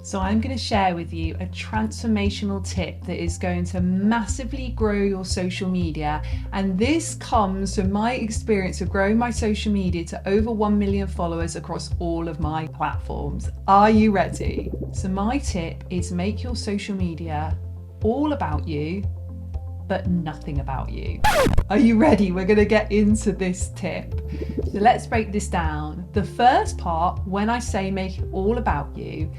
So I'm going to share with you a transformational tip that is going to massively grow your social media. And this comes from my experience of growing my social media to over 1 million followers across all of my platforms. Are you ready? So my tip is make your social media all about you, but nothing about you. Are you ready? We're going to get into this tip. So let's break this down. The first part, when I say make it all about you,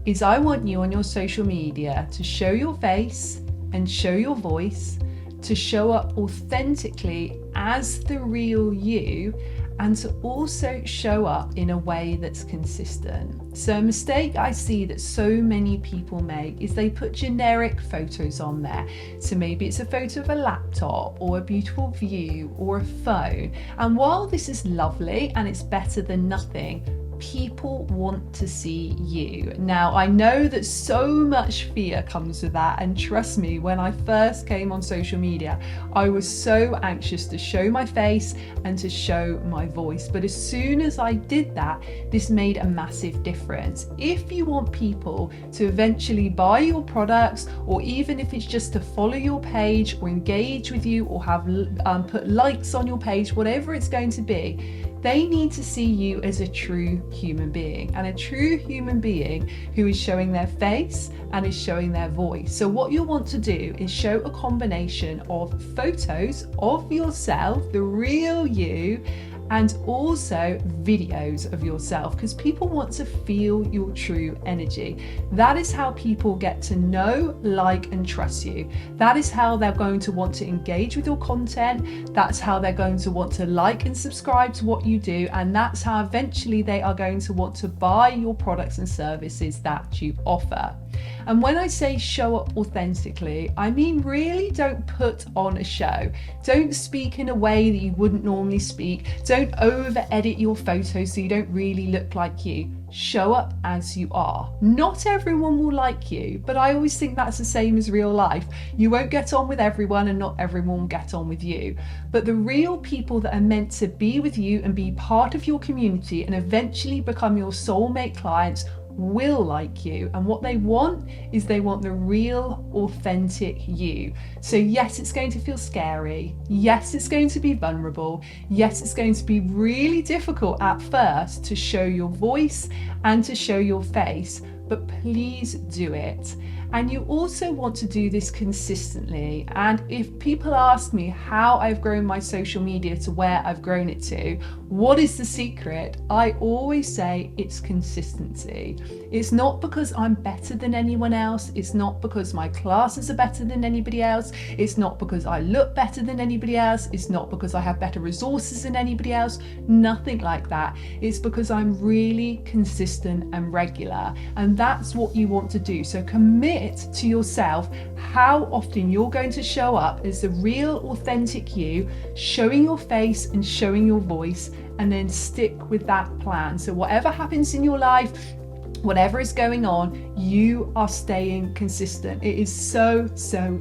is I want you on your social media to show your face and show your voice, to show up authentically as the real you, and to also show up in a way that's consistent. So a mistake I see that so many people make is they put generic photos on there. So maybe it's a photo of a laptop or a beautiful view or a phone. And while this is lovely and it's better than nothing, people want to see you. Now, I know that so much fear comes with that, and trust me, when I first came on social media, I was so anxious to show my face and to show my voice. But as soon as I did that, this made a massive difference. If you want people to eventually buy your products, or even if it's just to follow your page or engage with you or have put likes on your page, whatever it's going to be, they need to see you as a true human being, and a true human being who is showing their face and is showing their voice. So what you'll want to do is show a combination of photos of yourself, the real you, and also videos of yourself, because people want to feel your true energy. That is how people get to know, like, and trust you. That is how they're going to want to engage with your content. That's how they're going to want to like and subscribe to what you do. And that's how eventually they are going to want to buy your products and services that you offer. And when I say show up authentically, I mean really don't put on a show. Don't speak in a way that you wouldn't normally speak. Don't over edit your photos so you don't really look like you. Show up as you are. Not everyone will like you, but I always think that's the same as real life. You won't get on with everyone, and not everyone will get on with you. But the real people that are meant to be with you and be part of your community and eventually become your soulmate clients will like you, and what they want is they want the real authentic you. So yes, it's going to feel scary. Yes, it's going to be vulnerable. Yes, it's going to be really difficult at first to show your voice and to show your face, but please do it. And you also want to do this consistently. And if people ask me how I've grown my social media to where I've grown it to, what is the secret? I always say it's consistency. It's not because I'm better than anyone else. It's not because my classes are better than anybody else. It's not because I look better than anybody else. It's not because I have better resources than anybody else. Nothing like that. It's because I'm really consistent and regular. And that's what you want to do. So commit to yourself how often you're going to show up as the real authentic you, showing your face and showing your voice, and then stick with that plan. So whatever happens in your life, whatever is going on, you are staying consistent. It is so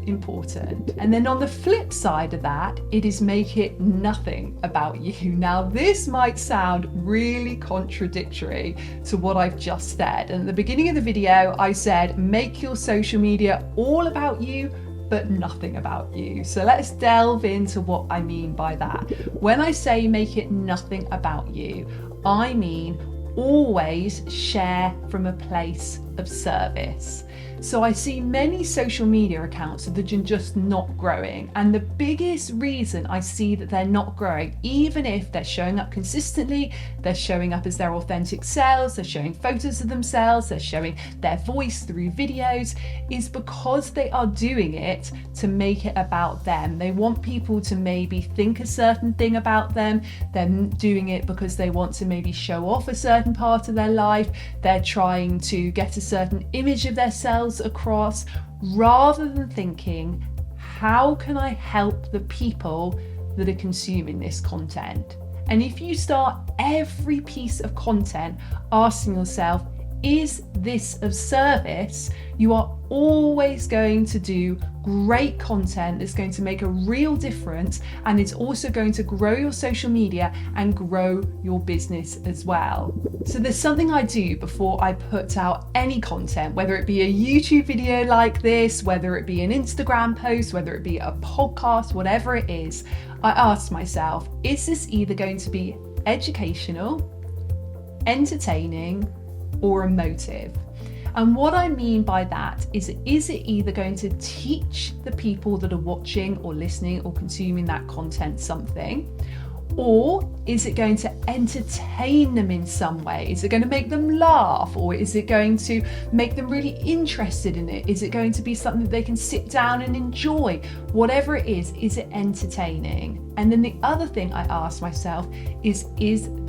important. And then on the flip side of that, it is make it nothing about you. Now, this might sound really contradictory to what I've just said. And at the beginning of the video, I said, make your social media all about you, but nothing about you. So let's delve into what I mean by that. When I say make it nothing about you, I mean always share from a place of service. So I see many social media accounts that are just not growing. And the biggest reason I see that they're not growing, even if they're showing up consistently, they're showing up as their authentic selves, they're showing photos of themselves, they're showing their voice through videos, is because they are doing it to make it about them. They want people to maybe think a certain thing about them. They're doing it because they want to maybe show off a certain part of their life. They're trying to get a certain image of themselves across, rather than thinking, how can I help the people that are consuming this content? And if you start every piece of content asking yourself, is this of service, you are always going to do great content that's going to make a real difference, and it's also going to grow your social media and grow your business as well. So there's something I do before I put out any content, whether it be a YouTube video like this, whether it be an Instagram post, whether it be a podcast, whatever it is. I ask myself, is this either going to be educational, entertaining, or emotive? And what I mean by that is it either going to teach the people that are watching or listening or consuming that content something? Or is it going to entertain them in some way? Is it going to make them laugh? Or is it going to make them really interested in it? Is it going to be something that they can sit down and enjoy? Whatever it is it entertaining? And then the other thing I ask myself is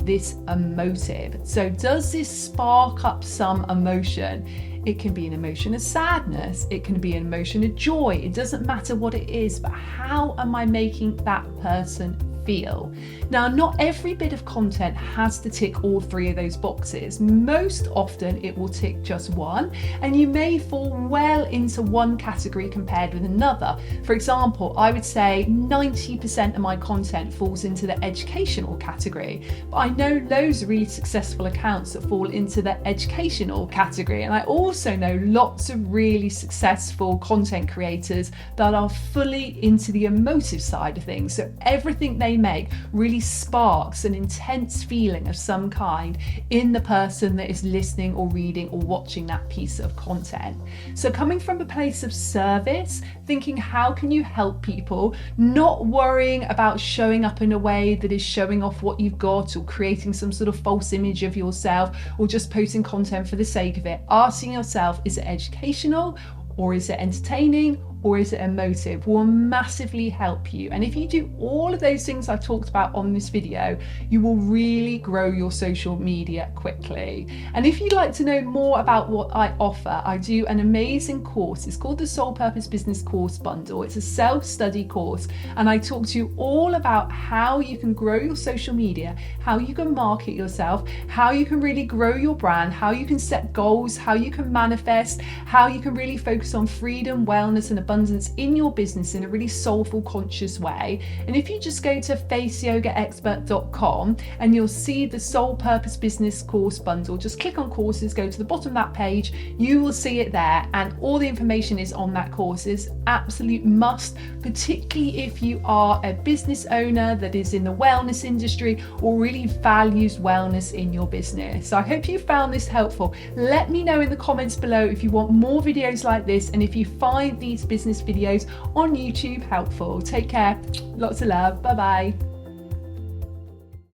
this emotive? So does this spark up some emotion? It can be an emotion of sadness. It can be an emotion of joy. It doesn't matter what it is, but how am I making that person feel? Now, not every bit of content has to tick all three of those boxes. Most often it will tick just one, and you may fall well into one category compared with another. For example, I would say 90% of my content falls into the educational category, but I know loads of really successful accounts that fall into the educational category, and I also know lots of really successful content creators that are fully into the emotive side of things. So everything they make really sparks an intense feeling of some kind in the person that is listening or reading or watching that piece of content. So coming from a place of service, thinking how can you help people, not worrying about showing up in a way that is showing off what you've got or creating some sort of false image of yourself or just posting content for the sake of it. Asking yourself, is it educational or is it entertaining? Or is it emotive, will massively help you. And if you do all of those things I've talked about on this video, you will really grow your social media quickly. And if you'd like to know more about what I offer, I do an amazing course. It's called the Soul Purpose Business Course Bundle. It's a self-study course, and I talk to you all about how you can grow your social media, how you can market yourself, how you can really grow your brand, how you can set goals, how you can manifest, how you can really focus on freedom, wellness, and abundance in your business in a really soulful, conscious way. And if you just go to faceyogaexpert.com and you'll see the Soul Purpose Business Course Bundle, just click on courses, go to the bottom of that page, you will see it there, and all the information is on that course. It's absolute must, particularly if you are a business owner that is in the wellness industry or really values wellness in your business. So I hope you found this helpful. Let me know in the comments below if you want more videos like this, and if you find these business videos on YouTube helpful. Take care. Lots of love. Bye bye.